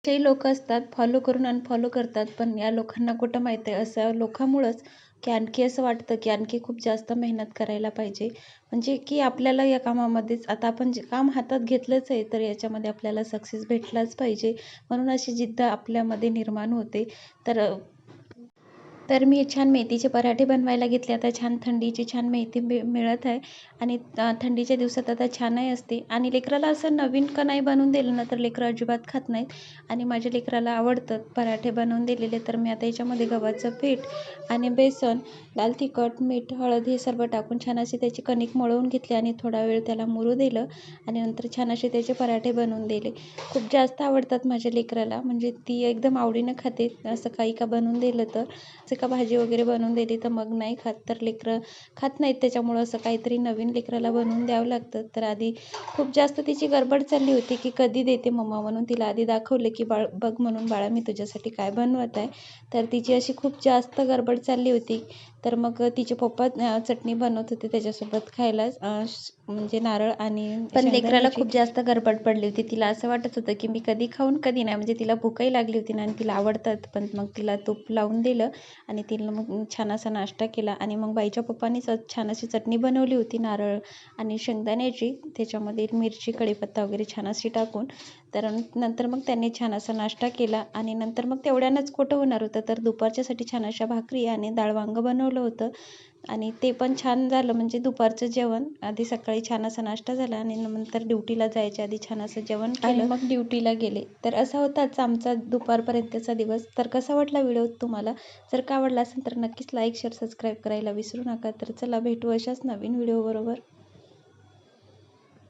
काही लोक असतात फॉलो करून अनफॉलो करतात, पण या लोकांना कुठं माहीत आहे अशा लोकांमुळंच की आणखी असं वाटतं की आणखी खूप जास्त मेहनत करायला पाहिजे. म्हणजे की आपल्याला या कामामध्येच आता आपण जे काम हातात घेतलंच आहे, तर याच्यामध्ये आपल्याला सक्सेस भेटलाच पाहिजे. म्हणून अशी जिद्द आपल्यामध्ये निर्माण होते. तर तर मी छान मेथीचे पराठे बनवायला घेतले. आता छान थंडीची छान मेथी मिळत आहे आणि थंडीच्या दिवसात आता छानही असते आणि लेकराला असं नवीन का नाही बनवून दिलं ना, तर लेकरं अजिबात खात नाहीत आणि माझ्या लेकराला आवडतं पराठे बनवून दिलेले. तर मी आता याच्यामध्ये गव्हाचं पीठ आणि बेसन, लाल तिखट, मीठ, हळद हे सर्व टाकून छान अशी त्याची कणिक मळवून घेतली आणि थोडा वेळ त्याला मुरू दिलं आणि नंतर छान असे त्याचे पराठे बनवून दिले. खूप जास्त आवडतात माझ्या लेकराला, म्हणजे ती एकदम आवडीनं खाते. असं काही का बनवून दिलं तर असं का भाजी वगैरे बनवून दिली तर मग नाही खात. तर लेकरं खात नाहीत, त्याच्यामुळं असं काहीतरी नवीन लेकराला बनवून द्यावं लागतं. तर आधी खूप जास्त तिची गडबड चालली होती की कधी देते मम्मा, म्हणून तिला आधी दाखवलं की बघ म्हणून बाळा मी तुझ्यासाठी काय बनवत आहे. तर तिची अशी खूप जास्त गडबड चालली होती. तर मग तिचे पप्पा चटणी बनवत होते त्याच्यासोबत खायला, म्हणजे नारळ आणि पण लेकराला खूप जास्त गडबड पडली होती. तिला असं वाटत होतं की मी कधी खाऊन कधी नाही, म्हणजे तिला भूकही लागली होती ना आणि तिला आवडतात. पण मग तिला तूप लावून दिलं आणि तिला मग छान असा नाश्ता केला आणि मग बाईच्या पप्पांनीच छान अशी चटणी बनवली होती नारळ आणि शेंगदाण्याची, त्याच्यामध्ये मिरची, कढीपत्ता वगैरे छान अशी टाकून. तर नंतर मग त्यांनी छान असा नाश्ता केला आणि नंतर मग तेवढ्यानंच कुठं होणार होतं, तर दुपारच्यासाठी छान अशा भाकरी आणि डाळ वांगं बनवलं होतं आणि ते पण छान झालं. म्हणजे दुपारचं जेवण आधी सकाळी छान असा नाश्ता झाला आणि नंतर ड्युटीला जायच्या आधी छान असं जेवण केलं मग ड्युटीला गेले. तर असा होताच आमचा दुपारपर्यंतचा दिवस. तर कसा वाटला व्हिडिओ तुम्हाला? जर का आवडला असेल तर नक्कीच लाईक, शेअर, सबस्क्राईब करायला विसरू नका. तर चला भेटू अशाच नवीन व्हिडिओ बरोबर.